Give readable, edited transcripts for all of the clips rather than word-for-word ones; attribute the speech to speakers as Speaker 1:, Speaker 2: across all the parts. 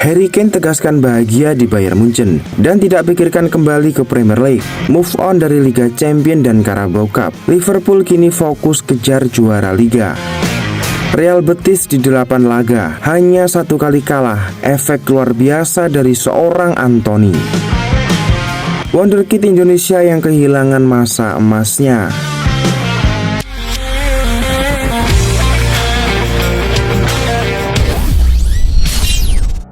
Speaker 1: Harry Kane tegaskan bahagia di Bayern Munchen dan tidak pikirkan kembali ke Premier League. Move on dari Liga Champions dan Carabao Cup. Liverpool kini fokus kejar juara Liga. Real Betis di 8 laga hanya 1 kali kalah. Efek luar biasa dari seorang Anthony. Wonderkid Indonesia yang kehilangan masa emasnya.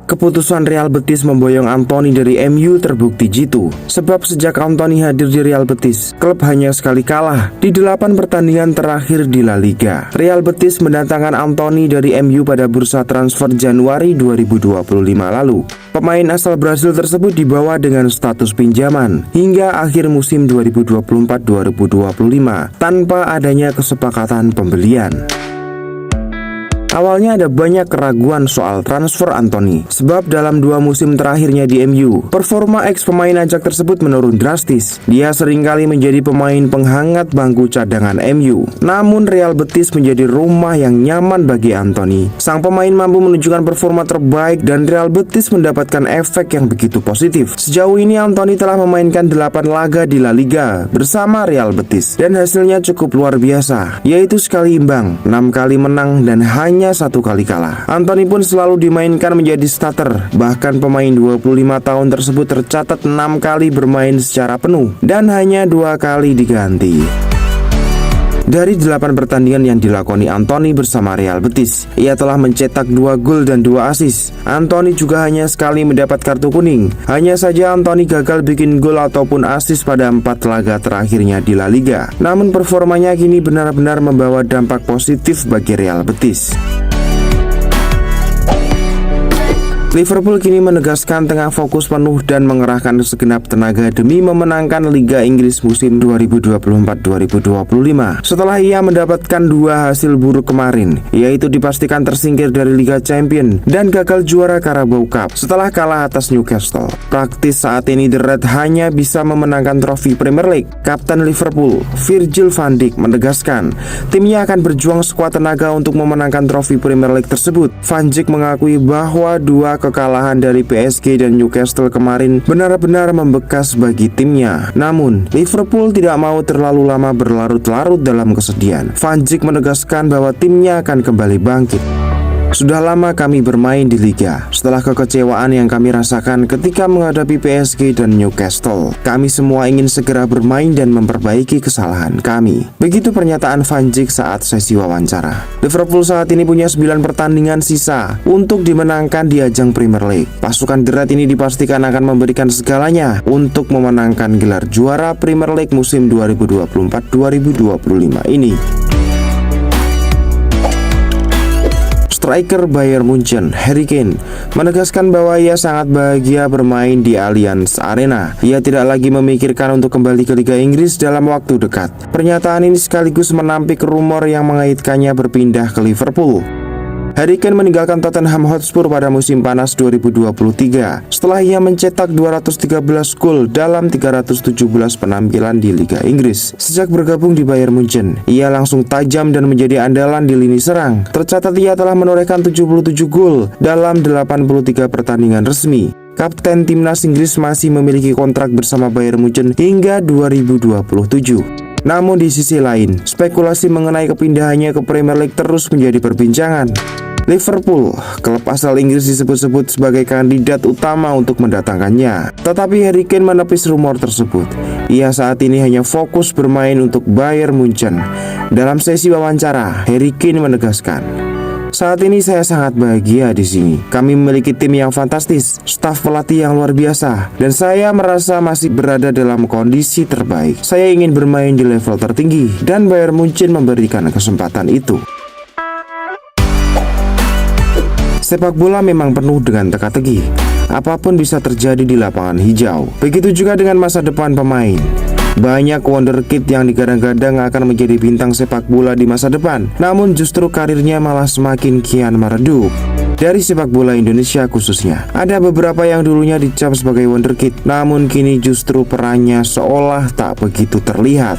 Speaker 1: Keputusan Real Betis memboyong Anthony dari MU terbukti jitu. Sebab sejak Anthony hadir di Real Betis, klub hanya sekali kalah di 8 pertandingan terakhir di La Liga. Real Betis mendatangkan Anthony dari MU pada bursa transfer Januari 2025 lalu. Pemain asal Brasil tersebut dibawa dengan status pinjaman hingga akhir musim 2024-2025 tanpa adanya kesepakatan pembelian. Awalnya ada banyak keraguan soal transfer Anthony, sebab dalam 2 musim terakhirnya di MU, performa ex pemain Ajax tersebut menurun drastis. Dia seringkali menjadi pemain penghangat bangku cadangan MU. Namun Real Betis menjadi rumah yang nyaman bagi Anthony. Sang pemain mampu menunjukkan performa terbaik dan Real Betis mendapatkan efek yang begitu positif. Sejauh ini Anthony telah memainkan 8 laga di La Liga bersama Real Betis dan hasilnya cukup luar biasa, yaitu sekali imbang, 6 kali menang dan hanya 1 kali kalah. Anthony pun selalu dimainkan menjadi starter. Bahkan pemain 25 tahun tersebut tercatat 6 kali bermain secara penuh dan hanya 2 kali diganti. Dari 8 pertandingan yang dilakoni Anthony bersama Real Betis, ia telah mencetak 2 gol dan 2 assist. Anthony juga hanya sekali mendapat kartu kuning. Hanya saja Anthony gagal bikin gol ataupun assist pada 4 laga terakhirnya di La Liga. Namun performanya kini benar-benar membawa dampak positif bagi Real Betis. Liverpool kini menegaskan tengah fokus penuh dan mengerahkan segenap tenaga demi memenangkan Liga Inggris musim 2024-2025. Setelah ia mendapatkan 2 hasil buruk kemarin, yaitu dipastikan tersingkir dari Liga Champions dan gagal juara Carabao Cup setelah kalah atas Newcastle. Praktis saat ini The Reds hanya bisa memenangkan trofi Premier League. Kapten Liverpool, Virgil van Dijk menegaskan timnya akan berjuang sekuat tenaga untuk memenangkan trofi Premier League tersebut. Van Dijk mengakui bahwa 2 kekalahan dari PSG dan Newcastle kemarin benar-benar membekas bagi timnya. Namun, Liverpool tidak mau terlalu lama berlarut-larut dalam kesedihan. Van Dijk menegaskan bahwa timnya akan kembali bangkit. Sudah lama kami bermain di Liga. Setelah kekecewaan yang kami rasakan ketika menghadapi PSG dan Newcastle, kami semua ingin segera bermain dan memperbaiki kesalahan kami. Begitu pernyataan Van Dijk saat sesi wawancara. Liverpool saat ini punya 9 pertandingan sisa untuk dimenangkan di ajang Premier League. Pasukan The Reds ini dipastikan akan memberikan segalanya untuk memenangkan gelar juara Premier League musim 2024-2025 ini. Striker Bayern Munchen, Harry Kane, menegaskan bahwa ia sangat bahagia bermain di Allianz Arena. Ia tidak lagi memikirkan untuk kembali ke Liga Inggris dalam waktu dekat. Pernyataan ini sekaligus menampik rumor yang mengaitkannya berpindah ke Liverpool. Harry Kane meninggalkan Tottenham Hotspur pada musim panas 2023 setelah ia mencetak 213 gol dalam 317 penampilan di Liga Inggris. Sejak bergabung di Bayern Munchen, ia langsung tajam dan menjadi andalan di lini serang. Tercatat ia telah menorehkan 77 gol dalam 83 pertandingan resmi. Kapten timnas Inggris masih memiliki kontrak bersama Bayern Munchen hingga 2027. Namun di sisi lain, spekulasi mengenai kepindahannya ke Premier League terus menjadi perbincangan. Liverpool, klub asal Inggris, disebut-sebut sebagai kandidat utama untuk mendatangkannya. Tetapi Harry Kane menepis rumor tersebut. Ia saat ini hanya fokus bermain untuk Bayern Munchen. Dalam sesi wawancara, Harry Kane menegaskan, "Saat ini saya sangat bahagia di sini. Kami memiliki tim yang fantastis, staf pelatih yang luar biasa, dan saya merasa masih berada dalam kondisi terbaik. Saya ingin bermain di level tertinggi, dan Bayern Munchen memberikan kesempatan itu." Sepak bola memang penuh dengan teka-teki. Apapun bisa terjadi di lapangan hijau. Begitu juga dengan masa depan pemain. Banyak wonderkid yang digadang-gadang akan menjadi bintang sepak bola di masa depan, namun justru karirnya malah semakin kian meredup. Dari sepak bola Indonesia khususnya, ada beberapa yang dulunya dicap sebagai wonderkid, namun kini justru perannya seolah tak begitu terlihat.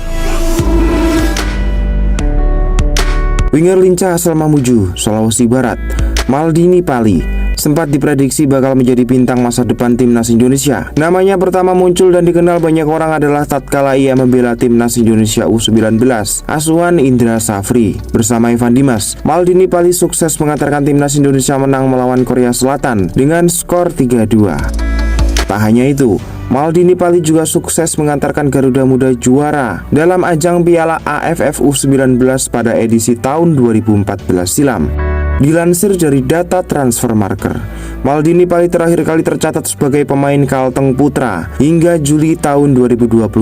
Speaker 1: Winger lincah asal Mamuju, Sulawesi Barat, Maldini Pali, sempat diprediksi bakal menjadi bintang masa depan timnas Indonesia. Namanya pertama muncul dan dikenal banyak orang adalah tatkala ia membela timnas Indonesia U19 asuhan Indra Safri bersama Evan Dimas. Maldini Pali sukses mengantarkan timnas Indonesia menang melawan Korea Selatan dengan skor 3-2. Tak hanya itu, Maldini Pali juga sukses mengantarkan Garuda Muda juara dalam ajang Piala AFF U19 pada edisi tahun 2014 silam. Dilansir dari data Transfermarkt, Maldini Pali terakhir kali tercatat sebagai pemain Kalteng Putra hingga Juli tahun 2022.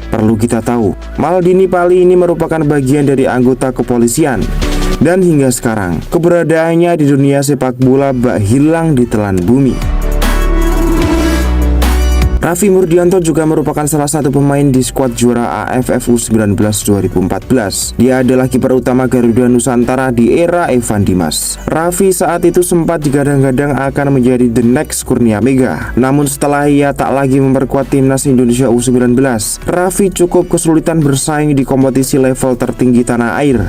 Speaker 1: Perlu kita tahu, Maldini Pali ini merupakan bagian dari anggota kepolisian. Dan hingga sekarang, keberadaannya di dunia sepak bola bak hilang ditelan bumi. Raffi Murdianto juga merupakan salah satu pemain di skuad juara AFF U19 2014. Dia adalah kiper utama Garuda Nusantara di era Evan Dimas. Raffi saat itu sempat digadang-gadang akan menjadi the next Kurnia Mega. Namun setelah ia tak lagi memperkuat timnas Indonesia U19, Raffi cukup kesulitan bersaing di kompetisi level tertinggi tanah air.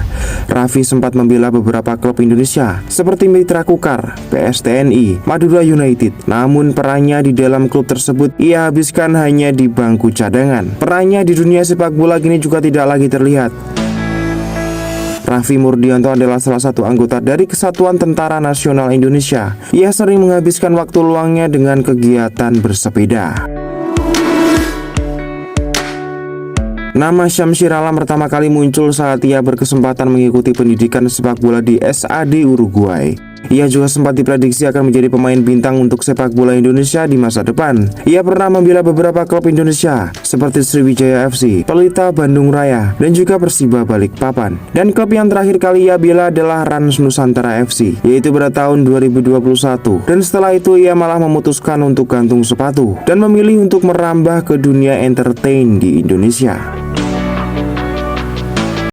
Speaker 1: Raffi sempat membela beberapa klub Indonesia seperti Mitra Kukar, PSTNI, Madura United. Namun perannya di dalam klub tersebut ia habiskan hanya di bangku cadangan. Perannya di dunia sepak bola kini juga tidak lagi terlihat. Raffi Murdianto adalah salah satu anggota dari Kesatuan Tentara Nasional Indonesia. Ia sering menghabiskan waktu luangnya dengan kegiatan bersepeda. Nama Syamsir Alam pertama kali muncul saat ia berkesempatan mengikuti pendidikan sepak bola di SAD Uruguay. Ia juga sempat diprediksi akan menjadi pemain bintang untuk sepak bola Indonesia di masa depan. Ia pernah membela beberapa klub Indonesia seperti Sriwijaya FC, Pelita Bandung Raya, dan juga Persiba Balikpapan. Dan klub yang terakhir kali ia bela adalah Rans Nusantara FC, yaitu pada tahun 2021. Dan setelah itu ia malah memutuskan untuk gantung sepatu dan memilih untuk merambah ke dunia entertain di Indonesia.